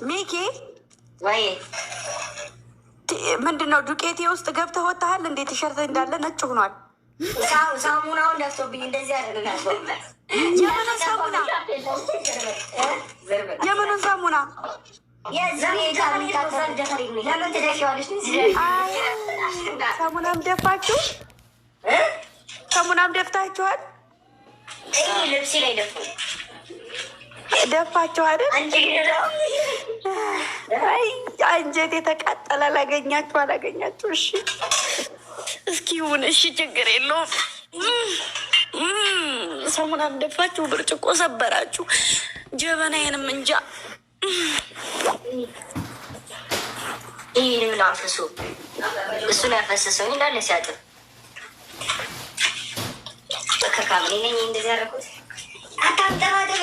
ሚኪ ወይ ምንድነው? ዱቄቴ ውስጥ ገብተህ ወጥተሃል እንዴ? ቲሸርት እንዳለ ነጭ ሆኗል። ሳሙናውን ደፍቶብኝ እንደዚህ ያደርጋል። የምኑን ሳሙና? የምኑን ሳሙና? ሳሙናም ደፋችሁ? ሳሙናም ደፍታችኋል? ልብስ ላይ ደፋችሁ አይደል? አንጀት የተቃጠለ አላገኛችሁ። እሺ እስኪ ይሁን። እሺ ችግር የለውም። ሳሙናም ደፋችሁ፣ ብርጭቆ ሰበራችሁ፣ ጀበናዬንም እንጃ። ይህ ምን አፍሱ? እሱን ያፈሰሰው እንዳለ ሲያጥብ ከካምኔ ነኝ እንደዚህ ያደረኩት። አታምጠማጥብ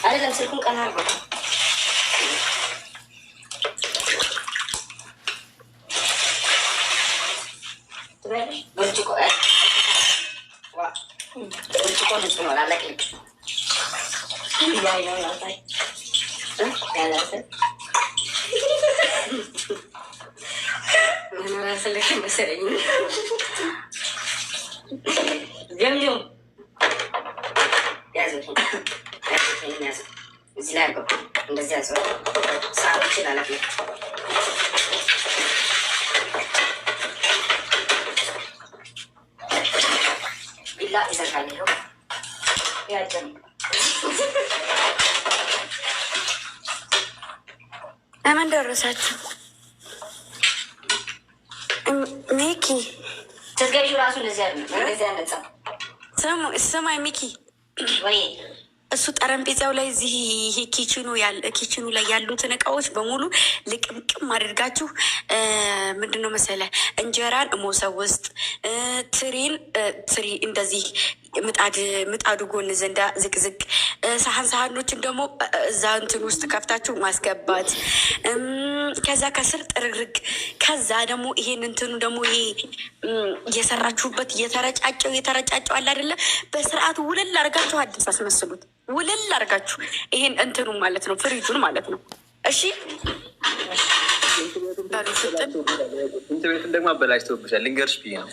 አይደለም ስልኩን ቀና አድርጎ ብርጭቆ ንጹህ ነው። ላለቅልቅ ያይ ነው ያሳይ ያላሰ ራስልክ መሰለኝ ጀምጀም ያዘ እዚህ ላይ አርገው እንደዚህ ያዘ ሳሮችን አለቅልቅ ቢላ ይዘጋል። ይኸው ያጀም ለምን ደረሳችሁ? ሚኪ ስትገዢ ራሱ እንደዚህ ያለ እንደዚህ ያነጻ ስማኝ ሚኪ ወይ እሱ ጠረጴዛው ላይ እዚህ ይሄ ኪችኑ ላይ ያሉትን እቃዎች በሙሉ ልቅምቅም አድርጋችሁ ምንድነው መሰለህ እንጀራን ሞሰብ ውስጥ ትሪ እንደዚህ ምጣዱ ጎን ዘንዳ ዝቅዝቅ ሳህኖችን ደግሞ እዛ እንትን ውስጥ ከፍታችሁ ማስገባት። ከዛ ከስር ጥርግርግ። ከዛ ደግሞ ይሄን እንትኑ ደግሞ ይሄ እየሰራችሁበት እየተረጫጨው አለ አይደለ? በስርዓቱ ውልል አድርጋችሁ አዲስ አስመስሉት። ውልል አድርጋችሁ ይሄን እንትኑ ማለት ነው፣ ፍሪጁን ማለት ነው። እሺ ሽንት ቤቱን ደግሞ አበላሽተውብሻል። ልንገርሽ ብዬ ነው።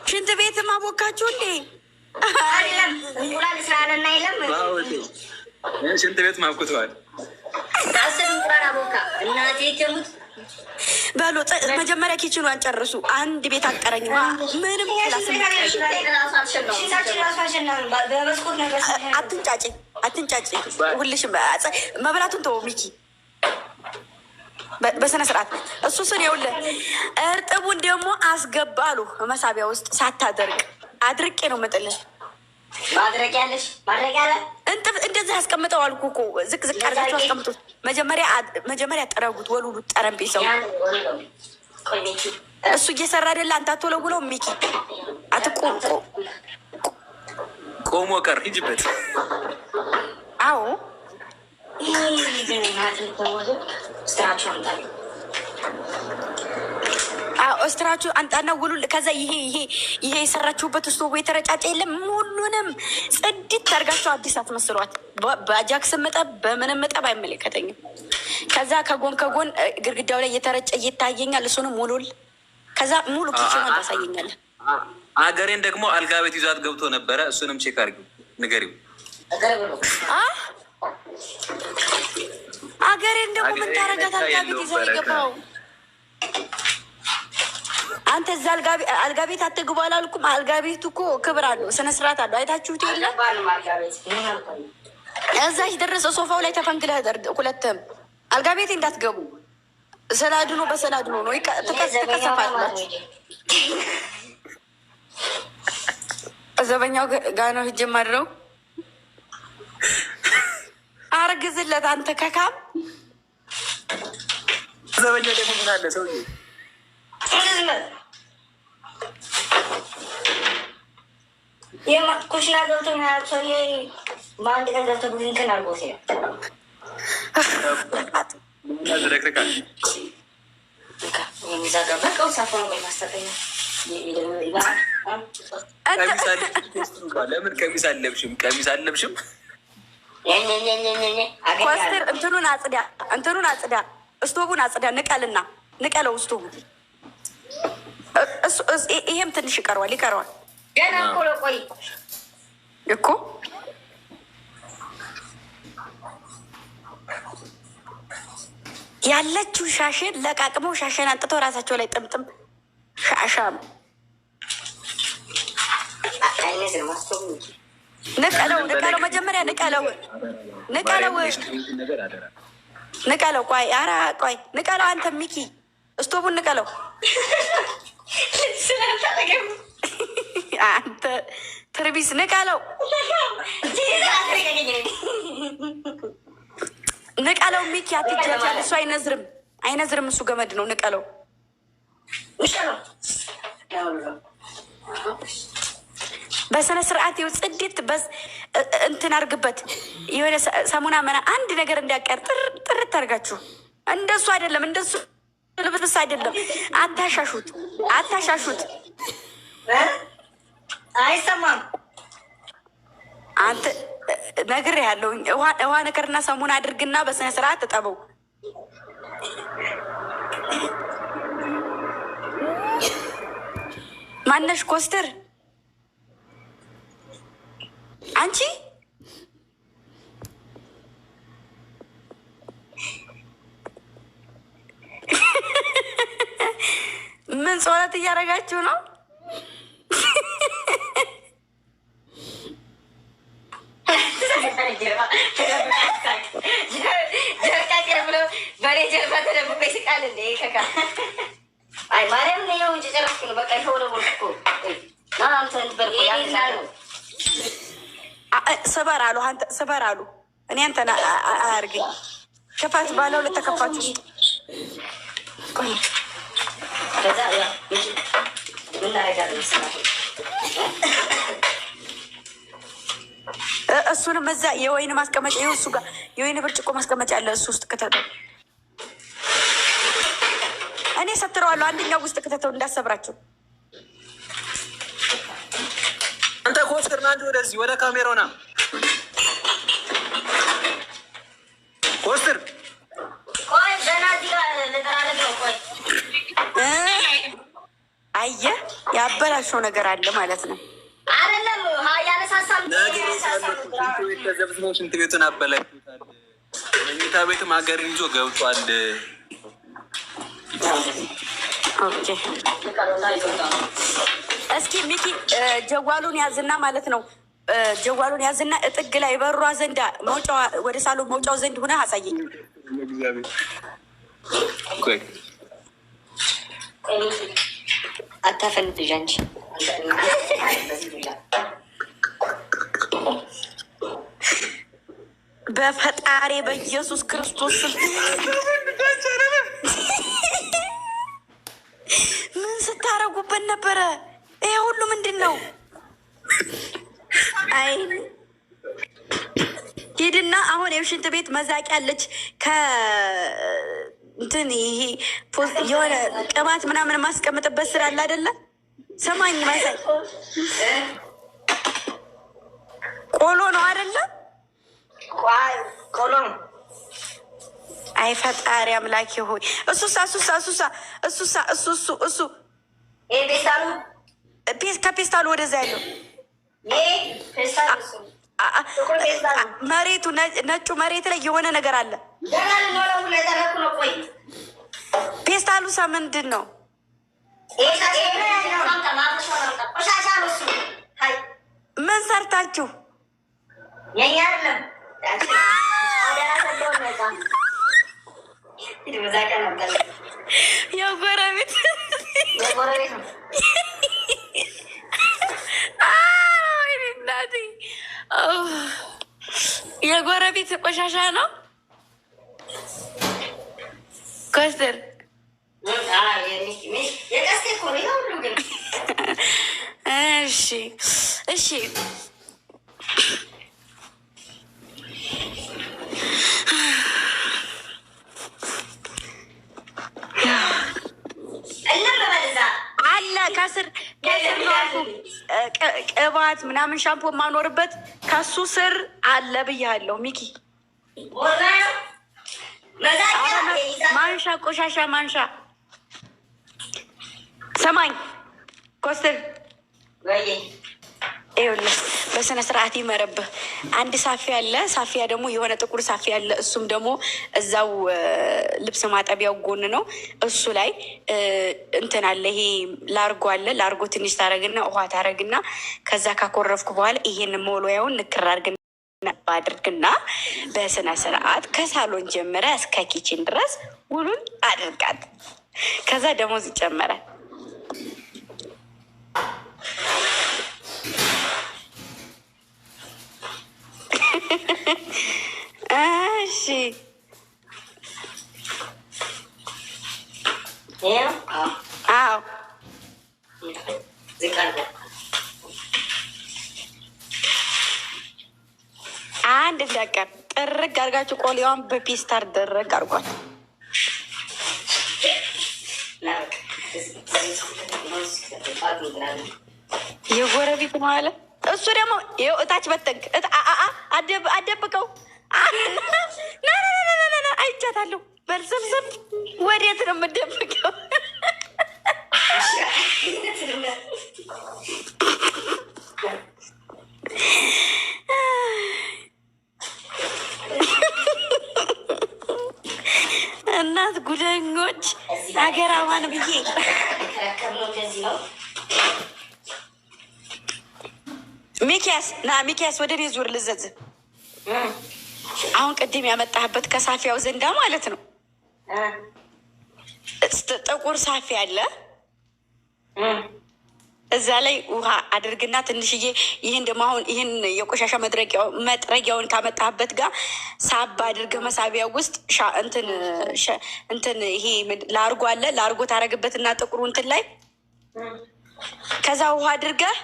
ሽንት ቤት ማቦካችሁ እንዴ? ሽንት ቤት ማብኩተዋል። በሉ መጀመሪያ ኪችኗን ጨርሱ። አንድ ቤት አቀረኝ ምንም አትንጫጭ። ሁልሽም መብላቱን ተወው ሚኪ በስነ ስርዓት። እሱ ስን ይኸውልህ እርጥቡን ደግሞ አስገባሉ መሳቢያ ውስጥ ሳታደርቅ አድርቄ ነው መጥልህ። ማድረቂያለሽ እንደዚህ አስቀምጠው አልኩ እኮ። ዝቅ አድርጋችሁ አስቀምጡት። መጀመሪያ ጠረጉት፣ ወሉሉት ጠረጴዛው። እሱ እየሰራ አይደለ? አንተ አትወለውለው ሚኪ። ቆሞ ቀር ሂጅበት። አዎ ስትራችሁ አንጣና ውሉ። ከዛ ይሄ የሰራችሁበት ስቶቭ የተረጫጨ የለም። ሁሉንም ጽድት አድርጋችሁ አዲስ አትመስሏት። በአጃክስ መጠብ በምንም መጠብ አይመለከተኝም። ከዛ ከጎን ግድግዳው ላይ እየተረጨ እየታየኛል። እሱንም ሙሉል። ከዛ ሙሉ ኪችኗን ታሳየኛለን። አገሬን ደግሞ አልጋ ቤት ይዟት ገብቶ ነበረ። እሱንም ቼክ አድርጊው፣ ንገሪው። አገሬን ደግሞ ምን ታረጋት? አልጋ ቤት ይዘው የገባው አንተ እዛ አልጋ ቤት አትግቡ አላልኩም? አልጋ ቤቱ እኮ ክብር አለው፣ ስነ ስርዓት አለው። አይታችሁት የለ እዛች ደረሰ ሶፋው ላይ ተፈንግለህ ሁለትም አልጋ ቤት እንዳትገቡ። ሰላድኖ በሰላድኖ ነው ተከሰፋላችሁ። ዘበኛው ጋ ነው ሂጅ ማድረው አርግዝለት አንተ ከካም ዘበኛ ደግሞ ምን አለ ሰውዬ ኩሽና ገብቶ ሰውዬ በአንድ ቀን ገብቶ እንትን አድርጎ ሲል ያዝረክርካል። የሚዛጋበቀው ሳፋ ማስተቀኛ ለምን ቀሚስ አለብሽም? ቀሚስ አለብሽም? ኮስተር እንትኑን አጽዳ፣ እስቶቡን አጽዳ፣ ንቀልና ንቀለው እስቶቡ። ይሄም ትንሽ ይቀረዋል። ገና እኮ ቆይ እኮ ያለችው ሻሽን ለቃቅመው ሻሽን አንጥተው ራሳቸው ላይ ጥምጥም ሻሻም ንቀለው። መጀመሪያ ንቀለው። ቆይ ኧረ ቆይ ንቀለው። አንተ ሚኪ እስቶቡን ንቀለው። አንተ ትርቢስ ንቀለው። ሚኪ አትጃጃል። እሱ አይነዝርም። እሱ ገመድ ነው። ንቀለው። በስነ ስርዓት ይኸው ጽድት እንትን አድርግበት። የሆነ ሰሙና መና አንድ ነገር እንዲያቀር ጥርት አድርጋችሁ። እንደሱ አይደለም፣ እንደሱ ልብስ አይደለም። አታሻሹት። አይሰማም። አንተ ነግሬሃለሁ። ውሃ ነገርና ሰሙና አድርግና በስነ ስርዓት ተጠበው። ማነሽ ኮስተር አንቺ ምን ጸሎት እያደረጋችሁ ነው? በሬ ጀርባ ተደብቆ ይስቃል እንዴ? ከካ አይ ማርያም ነው እንጂ ጨረስኩ ነው። በቃ ይሄ ወደ ቦልኩ አንተ እንበር ስበር አሉ። አንተ ስበር አሉ። እኔ አንተን አያርገኝ። ክፋት ባለው ለተከፋችሁ ከዛ ያ ምን አረጋለሁ? እሱንም እዛ የወይን ማስቀመጫ ይኸው እሱ ጋር የወይን ብርጭቆ ማስቀመጫ አለ። እሱ ውስጥ ክተተው። እኔ ሰትረዋለሁ። አንደኛው ውስጥ ክተተው እንዳሰብራቸው። አንተ ኮስተር ና እንጂ ወደዚህ ወደ ካሜራው ና። ኮስተር ቆይ ገና እዚህ ጋር ልጠራለት ነው። ቆይ አየህ ያበላሸው ነገር አለ ማለት ነው። አይደለም ያነሳሳል። ሽንት ቤት ተዘብዝበው ሽንት ቤቱን አበላሽታል። መኝታ ቤትም ሀገርን ይዞ ገብቷል። ኦኬ እስኪ ሚኪ ጀዋሉን ያዝና ማለት ነው። ጀዋሉን ያዝና እጥግ ላይ በሯ ዘንዳ መውጫዋ ወደ ሳሎን መውጫው ዘንድ ሆነ አሳየኝ። አታፈንጥሽ አንቺ። በፈጣሪ በኢየሱስ ክርስቶስ ምን ስታረጉበት ነበረ? ይሄ ሁሉ ምንድን ነው? አይ ሂድና አሁን የሽንት ቤት መዛቂያ አለች ከእንትን ይሄ የሆነ ቅባት ምናምን ማስቀምጥበት ስራ አለ አይደለ? ሰማኝ ማሳይ ቆሎ ነው አይደለ? ቆሎ አይ ፈጣሪ አምላኬ ሆይ እሱሳ ፔስታሉ ከፔስታሉ ወደዛ ያለው መሬቱ ነጩ መሬት ላይ የሆነ ነገር አለ። ፔስታሉሳ ምንድን ነው? ምን ሰርታችሁ? የጎረቤት የጎረቤት ቆሻሻ ነው። ኮስተር እሺ እሺ አለ ከስር ቅባት ምናምን ሻምፖ የማኖርበት ከሱ ስር አለ ብያለሁ። ሚኪ ማንሻ ቆሻሻ ማንሻ ሰማኝ ኮስትር ይኸውልህ በስነ ስርዓት ይመረብህ። አንድ ሳፊያ አለ። ሳፊያ ደግሞ የሆነ ጥቁር ሳፊያ አለ። እሱም ደግሞ እዛው ልብስ ማጠቢያው ጎን ነው። እሱ ላይ እንትን አለ። ይሄ ላርጎ አለ። ላርጎ ትንሽ ታረግና ውሃ ታረግና ከዛ ካኮረፍኩ በኋላ ይሄን ሞሎያውን ንክር አድርግና በስነ ስርዓት ከሳሎን ጀምረ እስከ ኪችን ድረስ ውሉን አድርጋት። ከዛ ደሞዝ ይጨመራል። እሺ አዎ አንድ እንዳቀር ጥርግ አድርጋችሁ ቆሌዋን በፒስታር ደረግ አድርጓት። የጎረቤት ነው አለ። እሱ ደግሞ ይኸው እታች በተንክ አደብቀው አይቻታለሁ። በልስብስብ ወዴት ነው የምደብቀው? እናት ጉደኞች ሀገራዋን ብዬ ሚኪያስ ሚኪያስ ወደ እኔ ዙር ልዘዝ። አሁን ቅድም ያመጣህበት ከሳፊያው ዘንዳ ማለት ነው። ጥቁር ሳፊ አለ። እዛ ላይ ውሃ አድርግና ትንሽዬ ይህን ደግሞ አሁን ይህን የቆሻሻ መጥረጊያውን ካመጣህበት ጋር ሳባ አድርገህ መሳቢያው ውስጥ እንትን ይሄ ላርጎ አለ። ላርጎ ታረግበትና ጥቁሩ እንትን ላይ ከዛ ውሃ አድርገህ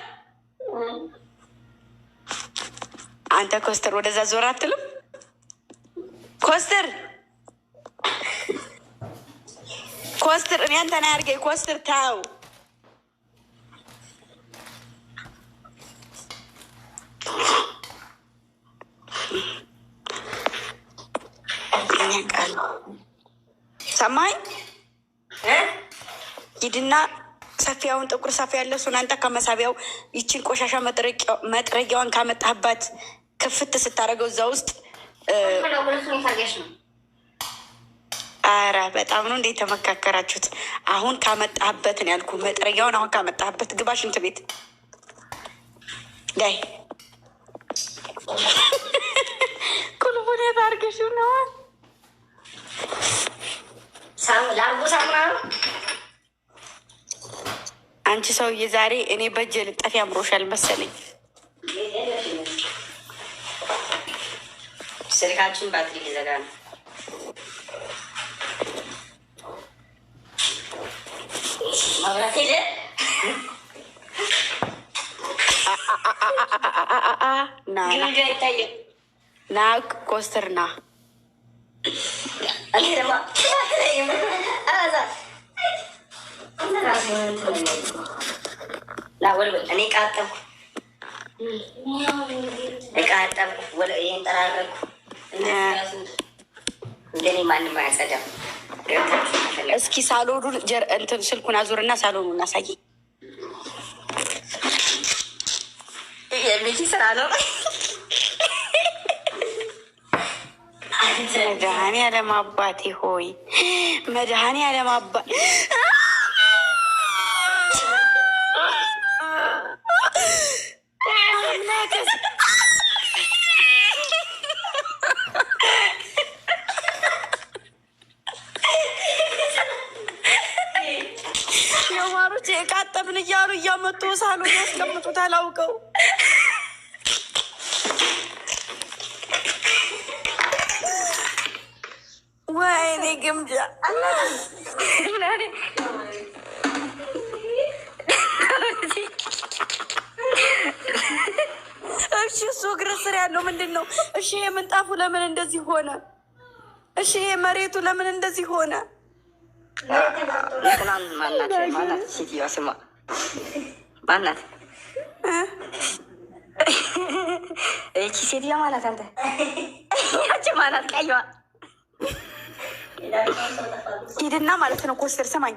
አንተ ኮስተር ወደዛ ዞር አትልም? ኮስተር እኔ አንተን አያርገኝ። ኮስተር ታው ሰማኝ። ሂድና ሰፊያውን ጥቁር ሰፊያ ያለ እሱን አንተ ከመሳቢያው ይችን ቆሻሻ መጥረጊያዋን ካመጣህባት ክፍት ስታደርገው እዛ ውስጥ አረ በጣም ነው እንዴት ተመካከራችሁት? አሁን ካመጣህበት ነው ያልኩ። መጥረጊያውን አሁን ካመጣህበት ግባ ሽንት ቤት ላይ ቁልፉን የት አድርገሽው ነው? አንቺ ሰውዬ ዛሬ እኔ በእጄ ልጠፊ አምሮሻል መሰለኝ። ስልካችን ባትሪ ሊዘጋ ነው። መብራት ሄደ። ና ኮስተር ና እኔ ቃጠብኩ ይህን ጠራረኩ። እንደኔ ማንም አያጸዳም። እስኪ ሳሎኑን እንትን ስልኩን አዙርና ሳሎኑን እናሳይ። የሚኪ ስራ ነው። መድኃኔዓለም አባቴ ሆይ መድኃኔዓለም አባ የማሮች የቃጠብን እያሉ እያመጡ ሳሎን ያስቀምጡት አላውቀው። ወይኔ ግምጃ እሺ፣ እሱ እግር ስር ያለው ምንድን ነው? እሺ፣ የምንጣፉ ለምን እንደዚህ ሆነ? እሺ፣ መሬቱ ለምን እንደዚህ ሆነ? ማናት ሴትዮዋ? ስማ ማናት? ይቺ ሴትዮዋ ማናት? አንተ ያቺ ማናት? ቀይዋ ሂድና ማለት ነው ኮስተር ሰማኝ።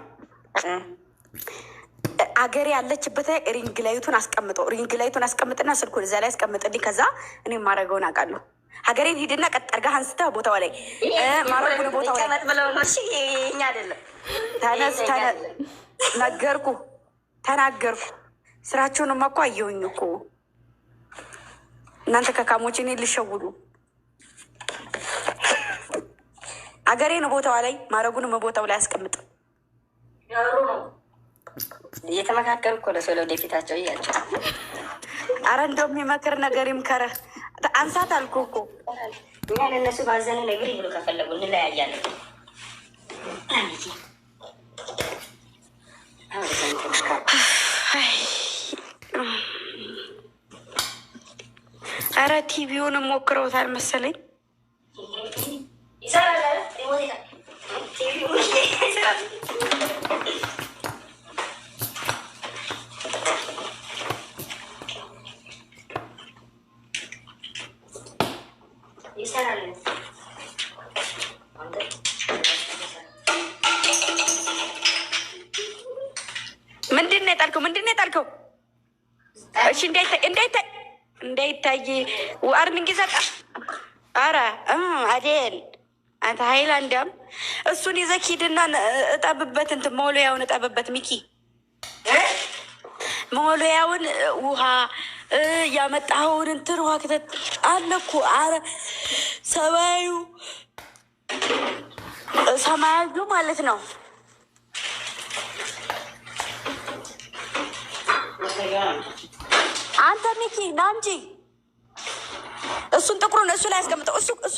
አገሬ ያለችበት ሪንግ ላይቱን አስቀምጠው። ሪንግ ላይቱን አስቀምጥና ስልኩን እዛ ላይ አስቀምጥልኝ። ከዛ እኔ ማድረገውን አውቃለሁ። ሀገሬን ሂድና ቀጥ አድርገህ አንስተህ ቦታው ላይ ማድረጉን ቦታው ላይ ብለው ነው። እሺ የእኛ አይደለም። ተነስ ነገርኩ፣ ተናገርኩ። ስራቸውንማ እኮ አየሁኝ እኮ እናንተ ከካሞች እኔ ልሸውዱ። አገሬን ቦታዋ ላይ ማድረጉን ቦታው ላይ አስቀምጥ። እየተመካከሉ እኮ ለሰው ለወደፊታቸው እያቸው። አረ እንደው የሚመክር ነገር ይምከረህ። አንሳት አልኩህ እኮ እኛ ለእነሱ ባዘነ ነገር ብሎ ከፈለጉ እንለያያለን። አረ ቲቪውን ሞክረውታል መሰለኝ። ምንድን ነው የጣልከው? ምንድን ነው የጣልከው? እሺ እንዳይታይ ዋርኒንግ ይሰጣ። አረ አዴል አንተ ሀይላንዳም እሱን ይዘህ ሂድና እጠብበት። እንትን መወልወያውን እጠብበት። ሚኪ መወልወያውን ውሃ ያመጣኸውን እንትን ውሃ ክተት አለ እኮ። አረ ሰማያዩ ማለት ነው። አንተ ሚኪ ና እንጂ እሱን ጥቁሩን እሱ ላይ ያስቀምጠው። እሱ